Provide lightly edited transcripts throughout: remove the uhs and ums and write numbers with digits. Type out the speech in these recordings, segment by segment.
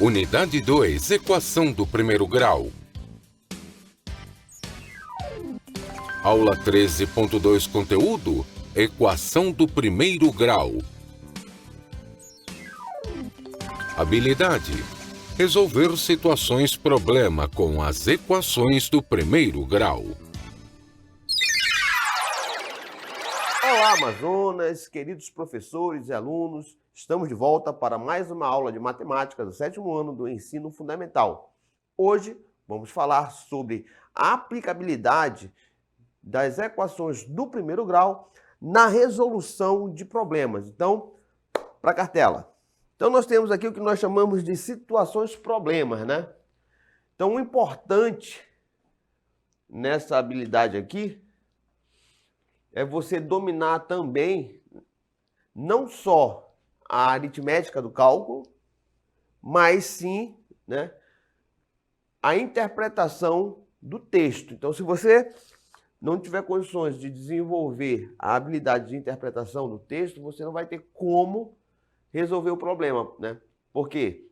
Unidade 2, equação do primeiro grau. Aula 13.2, conteúdo, equação do primeiro grau. Habilidade: resolver situações problema com as equações do primeiro grau. Olá, Amazonas, queridos professores e alunos. Estamos de volta para mais uma aula de matemática do 7º ano do ensino fundamental. Hoje vamos falar sobre a aplicabilidade das equações do primeiro grau na resolução de problemas. Então, para a cartela. Então, nós temos aqui o que nós chamamos de situações problemas, né? Então, o importante nessa habilidade aqui é você dominar também não só a aritmética do cálculo, mas sim, né, a interpretação do texto. Então, se você não tiver condições de desenvolver a habilidade de interpretação do texto, você não vai ter como resolver o problema, né? Porque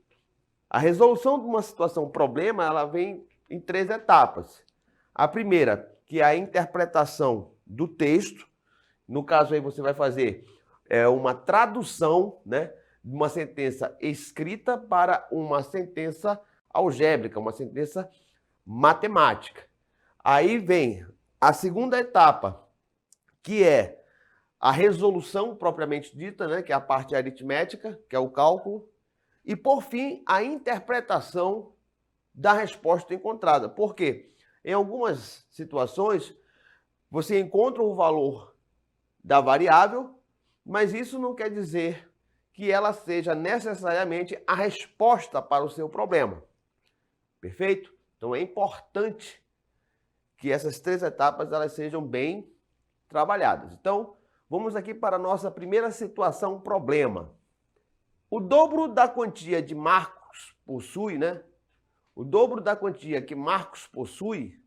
a resolução de uma situação problema, ela vem em 3 etapas. A primeira, que é a interpretação do texto. No caso aí você vai fazer uma tradução, né, de uma sentença escrita para uma sentença algébrica, uma sentença matemática. Aí vem a segunda etapa, que é a resolução propriamente dita, né, que é a parte aritmética, que é o cálculo. E, por fim, a interpretação da resposta encontrada. Por quê? Em algumas situações, você encontra o valor da variável, mas isso não quer dizer que ela seja necessariamente a resposta para o seu problema. Perfeito? Então é importante que essas 3 etapas elas sejam bem trabalhadas. Então, vamos aqui para a nossa primeira situação problema. O dobro da quantia de Marcos possui, né? O dobro da quantia que Marcos possui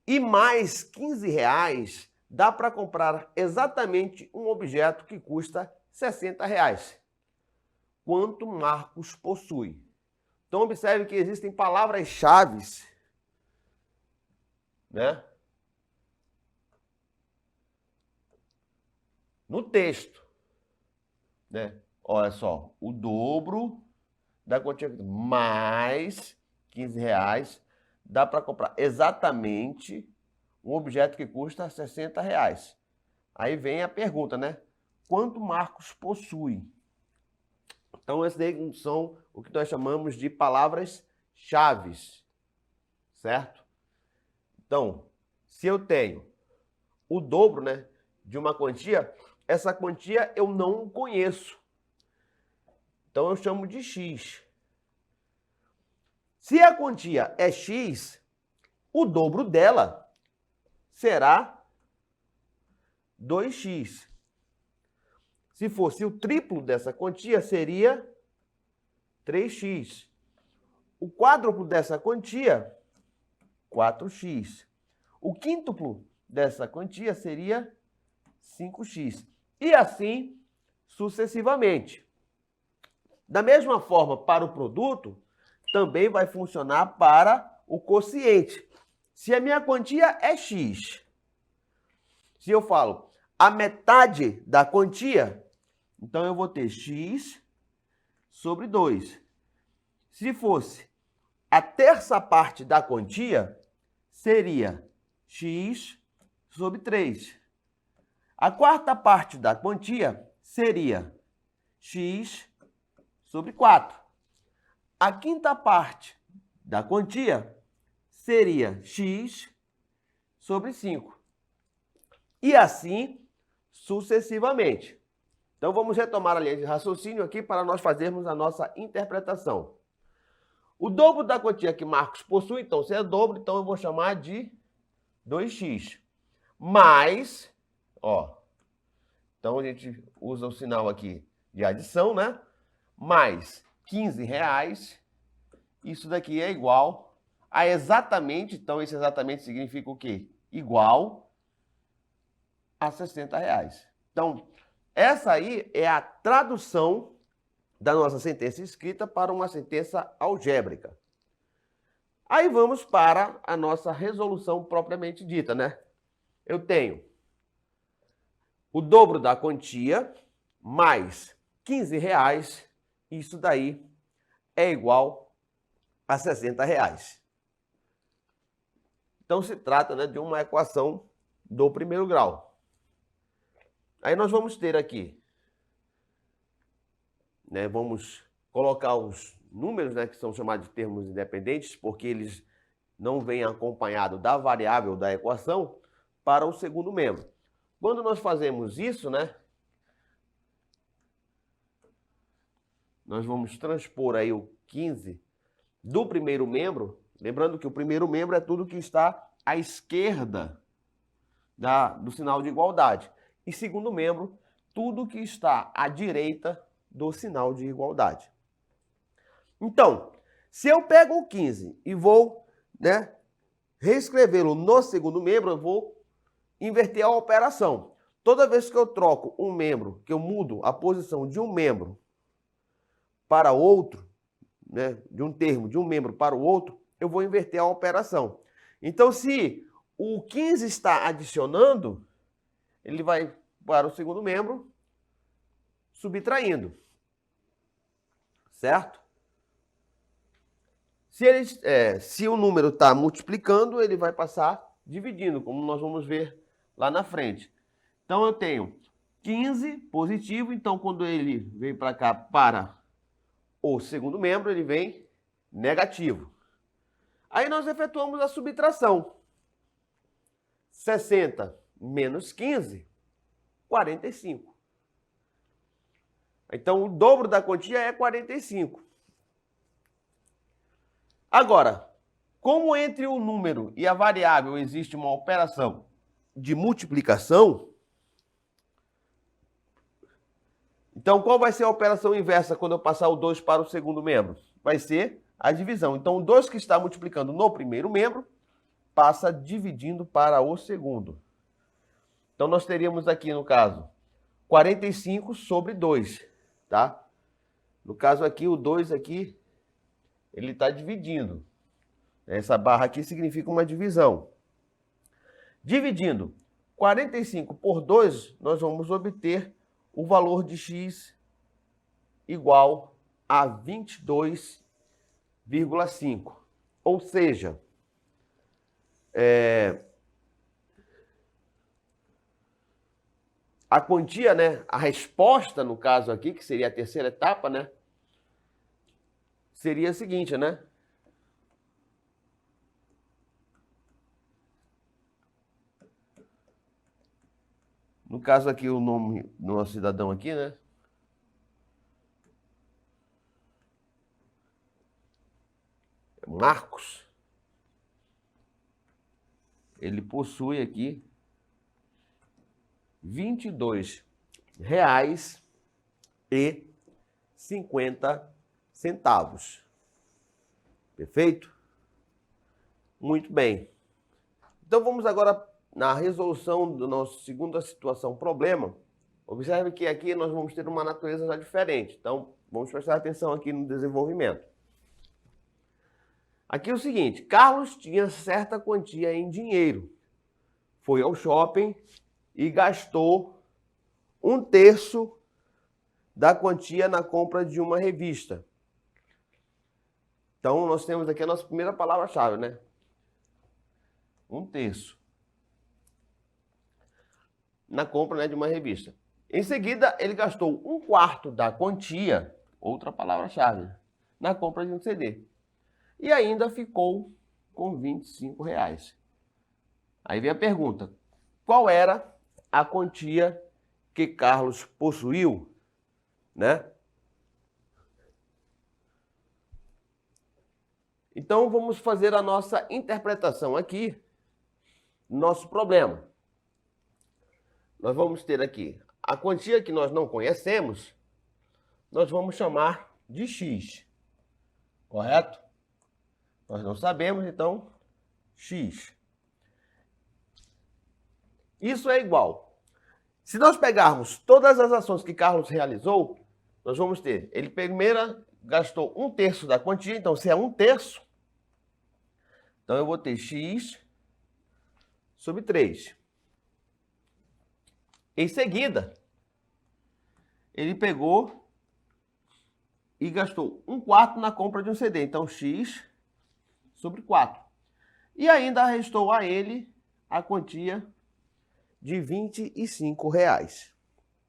e mais R$15 dá para comprar exatamente um objeto que custa R$60. Quanto Marcos possui? Então, observe que existem palavras-chave, né, no texto, né? Olha só, o dobro da quantia mais R$15 dá para comprar exatamente um objeto que custa R$60. Aí vem a pergunta, né? Quanto Marcos possui? Então, esses daí são o que nós chamamos de palavras-chave, certo? Então, se eu tenho o dobro, né, de uma quantia, essa quantia eu não conheço. Então, eu chamo de x. Se a quantia é x, o dobro dela será 2x. Se fosse o triplo dessa quantia, seria 3x. O quádruplo dessa quantia, 4x. O quíntuplo dessa quantia seria 5x. E assim sucessivamente. Da mesma forma, para o produto, também vai funcionar para o quociente. Se a minha quantia é x, se eu falo a metade da quantia, então eu vou ter x sobre 2. Se fosse a terça parte da quantia, seria x sobre 3. A quarta parte da quantia seria x sobre 4. A quinta parte da quantia seria x sobre 5. E assim sucessivamente. Então vamos retomar a linha de raciocínio aqui para nós fazermos a nossa interpretação. O dobro da quantia que Marcos possui, então se é dobro, então eu vou chamar de 2x. Mais, ó, então a gente usa o sinal aqui de adição, né? Mais 15 reais, isso daqui é igual a exatamente, então esse exatamente significa o quê? Igual a 60 reais. Então, essa aí é a tradução da nossa sentença escrita para uma sentença algébrica. Aí vamos para a nossa resolução propriamente dita, né? Eu tenho o dobro da quantia mais 15 reais, isso daí é igual a 60 reais. Então se trata, né, de uma equação do primeiro grau. Aí nós vamos ter aqui, né, vamos colocar os números, né, que são chamados de termos independentes, porque eles não vêm acompanhados da variável da equação, para o segundo membro. Quando nós fazemos isso, né, nós vamos transpor aí o 15 do primeiro membro, lembrando que o primeiro membro é tudo que está à esquerda do sinal de igualdade. E segundo membro, tudo que está à direita do sinal de igualdade. Então, se eu pego o 15 e vou, né, reescrevê-lo no segundo membro, eu vou inverter a operação. Toda vez que eu troco um membro, que eu mudo a posição de um membro para outro, né, de um termo, de um membro para o outro, eu vou inverter a operação. Então, se o 15 está adicionando, ele vai para o segundo membro, subtraindo. Certo? Se o número está multiplicando, ele vai passar dividindo, como nós vamos ver lá na frente. Então, eu tenho 15 positivo, então quando ele vem para cá para o segundo membro, ele vem negativo. Aí nós efetuamos a subtração. 60 menos 15, 45. Então, o dobro da quantia é 45. Agora, como entre o número e a variável existe uma operação de multiplicação, então qual vai ser a operação inversa quando eu passar o 2 para o segundo membro? Vai ser a divisão. Então, o 2 que está multiplicando no primeiro membro passa dividindo para o segundo. Então, nós teríamos aqui, no caso, 45 sobre 2, tá? No caso aqui, o 2 aqui, ele está dividindo. Essa barra aqui significa uma divisão. Dividindo 45 por 2, nós vamos obter o valor de x igual a 22,5. Ou seja, a quantia, né, a resposta, no caso aqui, que seria a terceira etapa, né, seria a seguinte, né? No caso aqui, o nome do nosso cidadão aqui, né? Marcos. Ele possui aqui R$22,50. Perfeito? Muito bem. Então vamos agora na resolução da nossa segunda situação problema. Observe que aqui nós vamos ter uma natureza já diferente. Então vamos prestar atenção aqui no desenvolvimento. Aqui é o seguinte, Carlos tinha certa quantia em dinheiro. Foi ao shopping e gastou 1/3 da quantia na compra de uma revista. Então, nós temos aqui a nossa primeira palavra-chave, né? 1/3 na compra, né, de uma revista. Em seguida, ele gastou 1/4 da quantia, outra palavra-chave, na compra de um CD. E ainda ficou com R$25. Aí vem a pergunta, qual era a quantia que Carlos possuiu, né? Então, vamos fazer a nossa interpretação aqui, nosso problema. Nós vamos ter aqui a quantia que nós não conhecemos, nós vamos chamar de x, correto? Nós não sabemos, então, x. Isso é igual. Se nós pegarmos todas as ações que Carlos realizou, nós vamos ter, ele primeiro gastou 1/3 da quantia, então se é 1/3, então eu vou ter x sobre 3. Em seguida, ele pegou e gastou 1/4 na compra de um CD, então x sobre 4. E ainda restou a ele a quantia de R$ 25.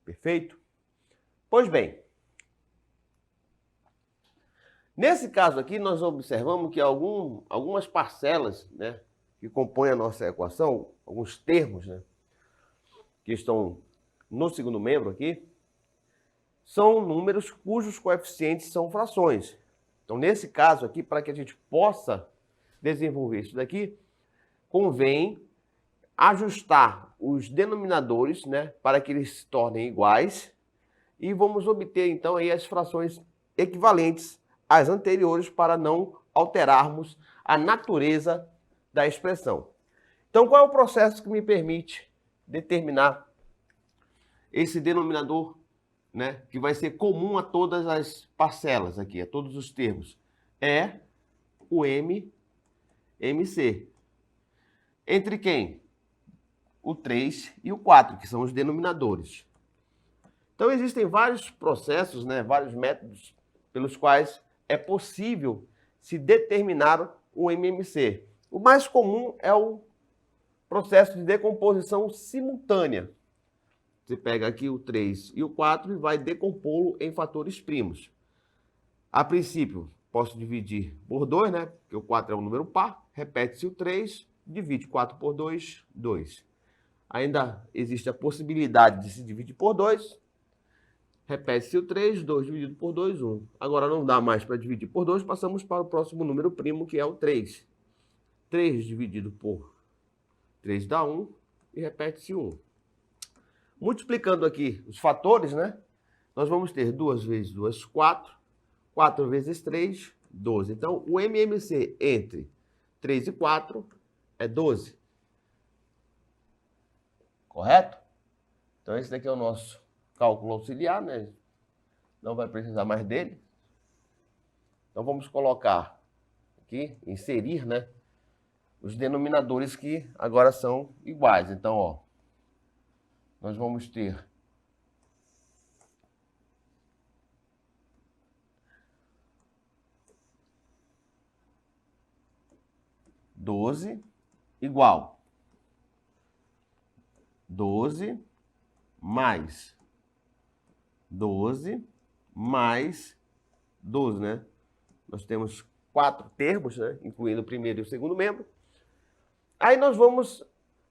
Perfeito? Pois bem, nesse caso aqui, nós observamos que algumas parcelas, né, que compõem a nossa equação, alguns termos, né, que estão no segundo membro aqui, são números cujos coeficientes são frações. Então, nesse caso aqui, para que a gente possa desenvolver isso daqui, convém ajustar os denominadores, né, para que eles se tornem iguais, e vamos obter então aí as frações equivalentes às anteriores para não alterarmos a natureza da expressão. Então, qual é o processo que me permite determinar esse denominador, né, que vai ser comum a todas as parcelas aqui, a todos os termos? É o MC. Entre quem? O 3 e o 4, que são os denominadores. Então, existem vários processos, né, vários métodos pelos quais é possível se determinar o MMC. O mais comum é o processo de decomposição simultânea. Você pega aqui o 3 e o 4 e vai decompô-lo em fatores primos. A princípio, posso dividir por 2, né? Porque o 4 é um número par. Repete-se o 3, divide 4 por 2, 2. Ainda existe a possibilidade de se dividir por 2. Repete-se o 3, 2 dividido por 2, 1. Agora não dá mais para dividir por 2, passamos para o próximo número primo, que é o 3. 3 dividido por 3 dá 1 e repete-se 1. Multiplicando aqui os fatores, né? Nós vamos ter 2 vezes 2, 4. 4 vezes 3, 12. Então, o MMC entre 3 e 4 é 12. Correto? Então, esse daqui é o nosso cálculo auxiliar, né? Não vai precisar mais dele. Então, vamos colocar aqui, inserir, né, os denominadores que agora são iguais. Então, ó, nós vamos ter doze igual 12 mais 12 mais 12, né? Nós temos 4 termos, né, incluindo o primeiro e o segundo membro. Aí nós vamos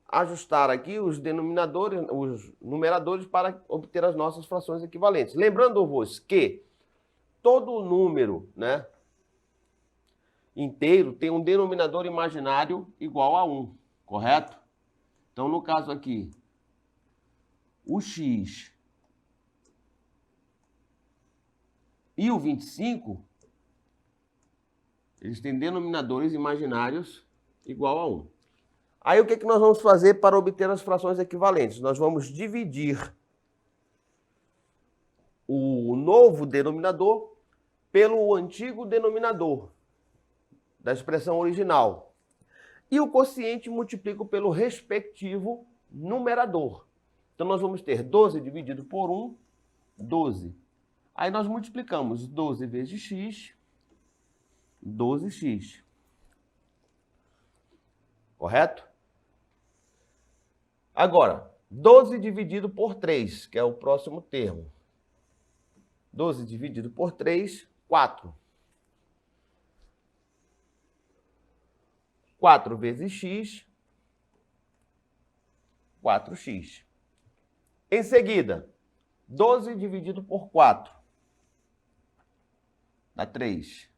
ajustar aqui os denominadores, os numeradores para obter as nossas frações equivalentes. Lembrando-vos que todo número, né, inteiro tem um denominador imaginário igual a 1, correto? Então, no caso aqui, o x e o 25, eles têm denominadores imaginários igual a 1. Aí o que nós vamos fazer para obter as frações equivalentes? Nós vamos dividir o novo denominador pelo antigo denominador da expressão original. E o quociente multiplico pelo respectivo numerador. Então nós vamos ter 12 dividido por 1, 12. Aí nós multiplicamos 12 vezes x, 12x. Correto? Agora, 12 dividido por 3, que é o próximo termo. 12 dividido por 3, 4. 4 vezes x, 4x. Em seguida, 12 dividido por 4 dá 3.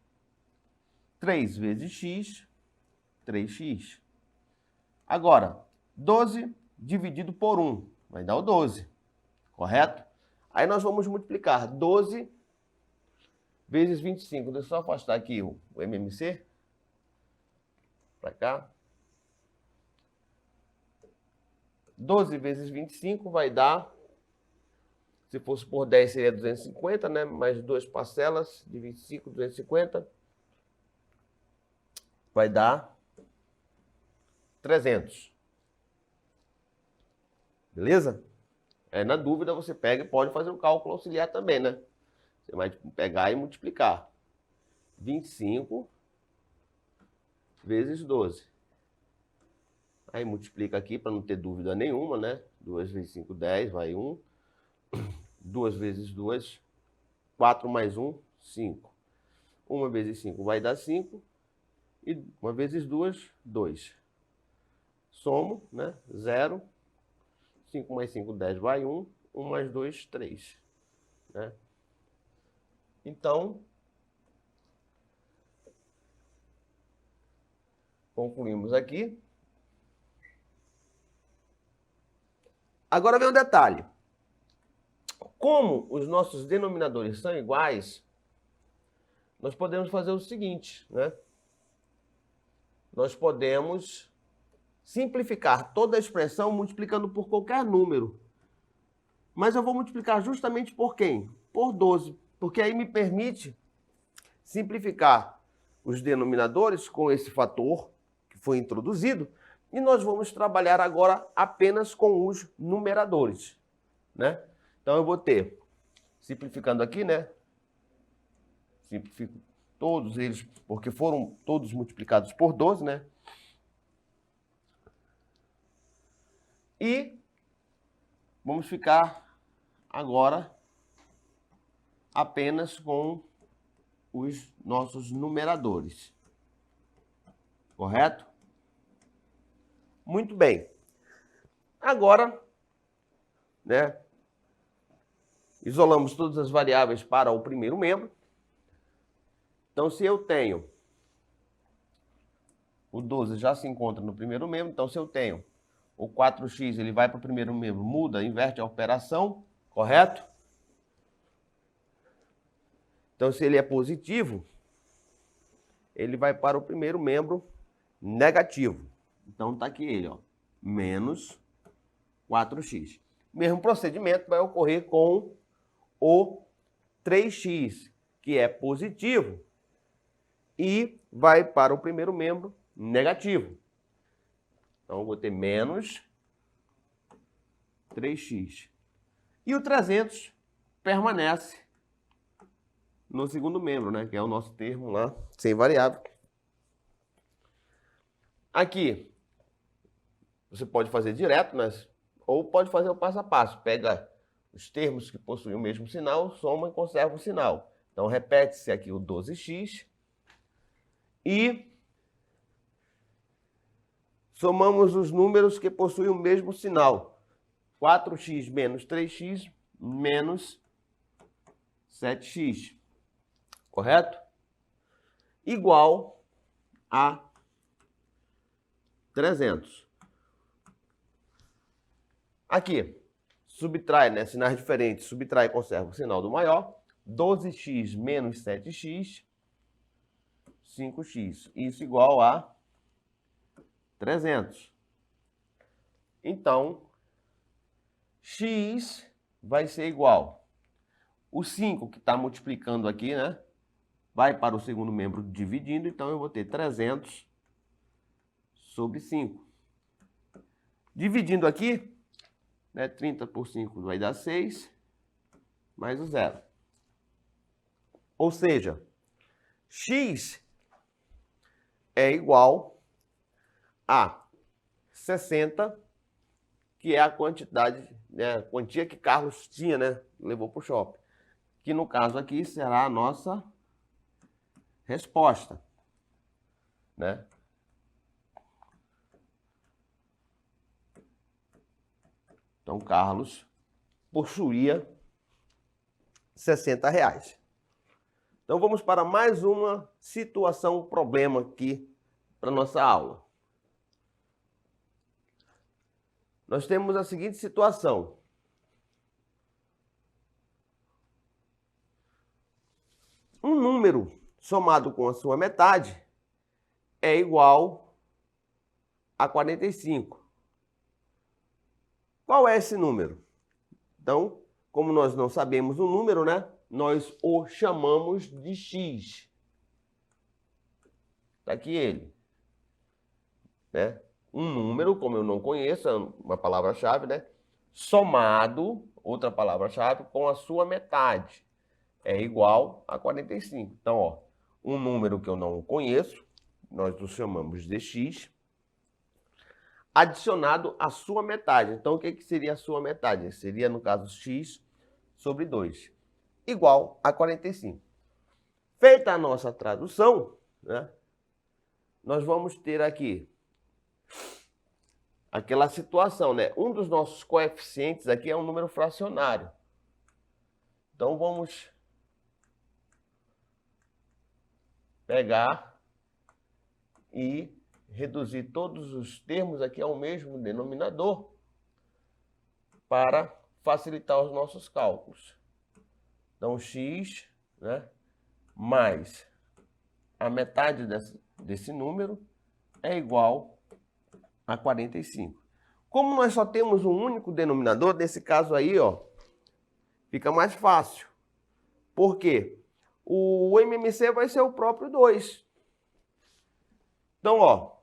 3 vezes x, 3x. Agora, 12 dividido por 1 vai dar o 12, correto? Aí nós vamos multiplicar 12 vezes 25. Deixa eu só afastar aqui o MMC. Para cá. 12 vezes 25 vai dar, se fosse por 10 seria 250, né? Mais duas parcelas de 25, 250. Vai dar 300. Beleza? Na dúvida você pega e pode fazer um cálculo auxiliar também, né? Você vai pegar e multiplicar. 25 vezes 12. Aí multiplica aqui para não ter dúvida nenhuma, né? 2 vezes 5, 10, vai 1. 2 vezes 2, 4 mais 1, 5. 1 vezes 5 vai dar 5. E 1 vezes 2, 2. Somo, né? 0. 5 mais 5, 10 vai 1. 1 mais 2, 3. Né? Então, concluímos aqui. Agora vem um detalhe. Como os nossos denominadores são iguais, nós podemos fazer o seguinte, né? Nós podemos simplificar toda a expressão multiplicando por qualquer número. Mas eu vou multiplicar justamente por quem? Por 12, porque aí me permite simplificar os denominadores com esse fator que foi introduzido, e nós vamos trabalhar agora apenas com os numeradores, né? Então eu vou ter, simplificando aqui, né? Simplifico todos eles, porque foram todos multiplicados por 12, né? E vamos ficar agora apenas com os nossos numeradores. Correto? Muito bem. Agora, né? Isolamos todas as variáveis para o primeiro membro. Então, se eu tenho o 12 já se encontra no primeiro membro, então se eu tenho o 4x, ele vai para o primeiro membro, muda, inverte a operação, correto? Então, se ele é positivo, ele vai para o primeiro membro negativo. Então, está aqui ele, ó, menos 4x. Mesmo procedimento vai ocorrer com o 3x, que é positivo, e vai para o primeiro membro negativo. Então, eu vou ter menos 3x. E o 300 permanece no segundo membro, né? Que é o nosso termo lá, sem variável. Aqui, você pode fazer direto, mas, ou pode fazer o passo a passo. Pega os termos que possuem o mesmo sinal, soma e conserva o sinal. Então, repete-se aqui o 12x. E somamos os números que possuem o mesmo sinal. 4x menos 3x menos 7x. Correto? Igual a 300. Aqui, subtrai, né? Sinais diferentes. Subtrai e conserva o sinal do maior. 12x menos 7x, 5x. Isso igual a 300. Então, x vai ser igual. O 5 que está multiplicando aqui, né? Vai para o segundo membro dividindo. Então, eu vou ter 300 sobre 5. Dividindo aqui, né? 30 por 5 vai dar 6, mais o 0. Ou seja, x é igual a 60, que é a quantidade, né, a quantia que Carlos tinha, né, levou para o shopping. Que no caso aqui será a nossa resposta, né? Então, Carlos possuía R$60. Então vamos para mais uma situação, problema aqui para nossa aula. Nós temos a seguinte situação. Um número somado com a sua metade é igual a 45. Qual é esse número? Então, como nós não sabemos o número, né? Nós o chamamos de x. Está aqui ele. Né? Um número, como eu não conheço, é uma palavra-chave, né? Somado, outra palavra-chave, com a sua metade. É igual a 45. Então, ó, um número que eu não conheço, nós o chamamos de x, adicionado à sua metade. Então, o que seria a sua metade? Seria, no caso, x sobre 2, igual a 45. Feita a nossa tradução, né, nós vamos ter aqui aquela situação, né? Um dos nossos coeficientes aqui é um número fracionário. Então, vamos pegar e reduzir todos os termos aqui ao mesmo denominador para facilitar os nossos cálculos. Então, x, né, mais a metade desse número é igual a 45. Como nós só temos um único denominador, nesse caso aí, ó, fica mais fácil. Por quê? O MMC vai ser o próprio 2. Então, ó,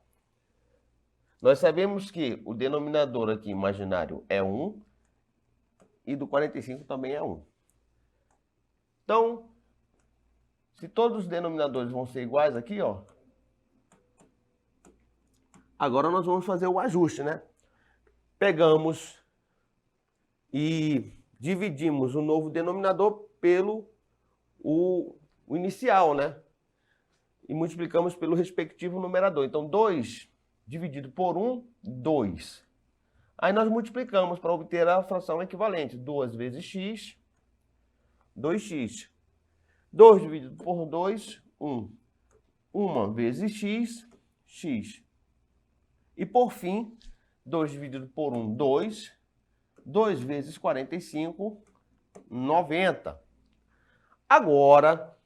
nós sabemos que o denominador aqui imaginário é 1 e do 45 também é 1. Então, se todos os denominadores vão ser iguais aqui, ó, agora nós vamos fazer o ajuste, né? Pegamos e dividimos o novo denominador pelo o inicial, né? E multiplicamos pelo respectivo numerador. Então, 2 dividido por 1, 2. Aí nós multiplicamos para obter a fração equivalente. 2 vezes x, 2x. 2 dividido por 2, 1. 1 vezes x, x. E por fim, 2 dividido por 1, 2. 2 vezes 45, 90. Agora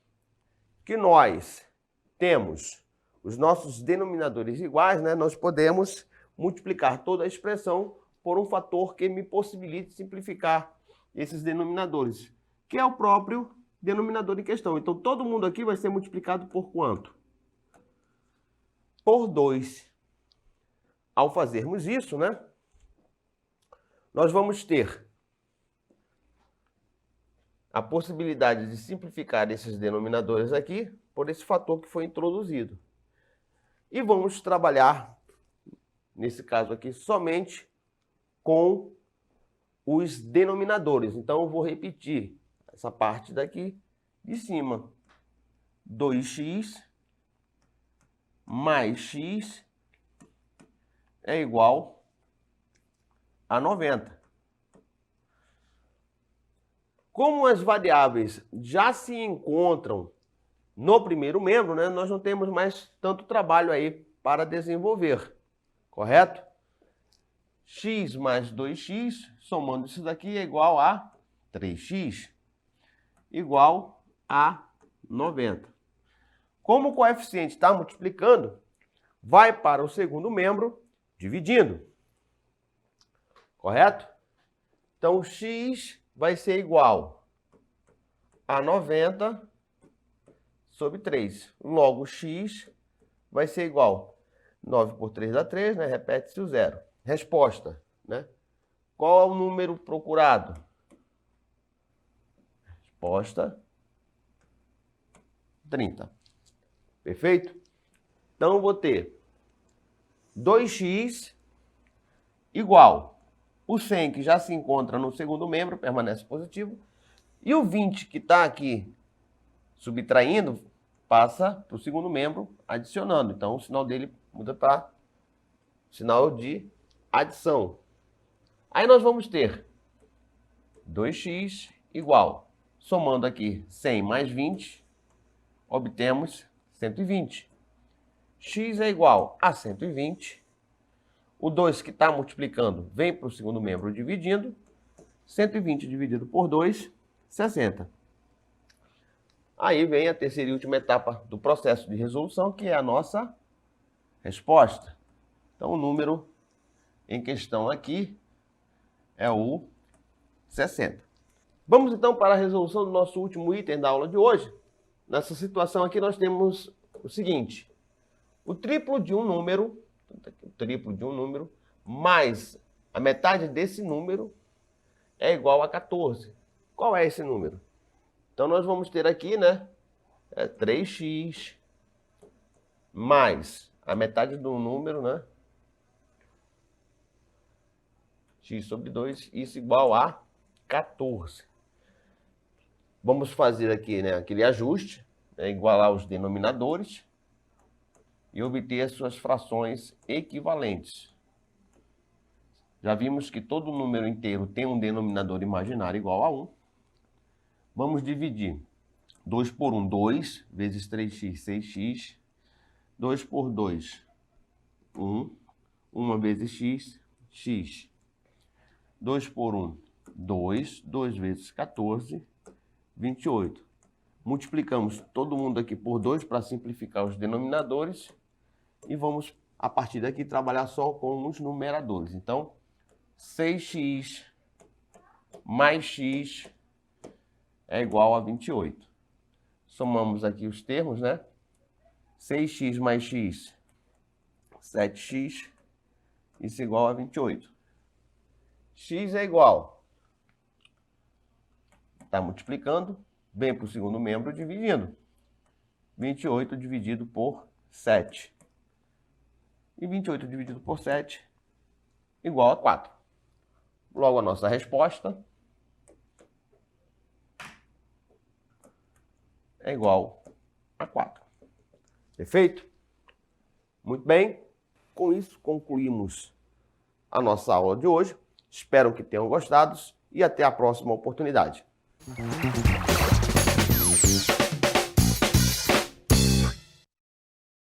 que nós temos os nossos denominadores iguais, né, nós podemos multiplicar toda a expressão por um fator que me possibilite simplificar esses denominadores, que é o próprio denominador em questão. Então, todo mundo aqui vai ser multiplicado por quanto? Por 2. Ao fazermos isso, né, nós vamos ter a possibilidade de simplificar esses denominadores aqui por esse fator que foi introduzido. E vamos trabalhar, nesse caso aqui, somente com os denominadores. Então, eu vou repetir essa parte daqui de cima. 2x mais x é igual a 90. Como as variáveis já se encontram no primeiro membro, né, nós não temos mais tanto trabalho aí para desenvolver, correto? X mais 2x, somando isso daqui, é igual a 3x, igual a 90. Como o coeficiente está multiplicando, vai para o segundo membro dividindo, correto? Então, x vai ser igual a 90 sobre 3. Logo, x vai ser igual a 9 por 3 dá 3, né? Repete-se o zero. Resposta, né? Qual é o número procurado? Resposta 30. Perfeito? Então, eu vou ter 2x igual o 100, que já se encontra no segundo membro, permanece positivo, e o 20, que está aqui subtraindo, passa para o segundo membro, adicionando. Então, o sinal dele muda para sinal de adição. Aí nós vamos ter 2x igual, somando aqui 100 mais 20, obtemos 120. X é igual a 120. O 2 que está multiplicando vem para o segundo membro dividindo. 120 dividido por 2, 60. Aí vem a terceira e última etapa do processo de resolução, que é a nossa resposta. Então, o número em questão aqui é o 60. Vamos então para a resolução do nosso último item da aula de hoje. Nessa situação aqui nós temos o seguinte: o triplo de um número mais a metade desse número é igual a 14. Qual é esse número? Então nós vamos ter aqui, né, 3x mais a metade do número, né, x sobre 2, isso igual a 14. Vamos fazer aqui, né, aquele ajuste, né, igualar os denominadores e obter as suas frações equivalentes. Já vimos que todo número inteiro tem um denominador imaginário igual a 1. Vamos dividir 2 por 1, 2, vezes 3x, 6x. 2 por 2, 1. 1 vezes x, x. 2 por 1, 2. 2 vezes 14, 28. Multiplicamos todo mundo aqui por 2 para simplificar os denominadores. E vamos, a partir daqui, trabalhar só com os numeradores. Então, 6x mais x é igual a 28. Somamos aqui os termos, né? 6x mais x, 7x, isso é igual a 28. X é igual, está multiplicando, vem para o segundo membro dividindo. 28 dividido por 7. E 28 dividido por 7 igual a 4. Logo, a nossa resposta é igual a 4. Perfeito? Muito bem. Com isso, concluímos a nossa aula de hoje. Espero que tenham gostado e até a próxima oportunidade.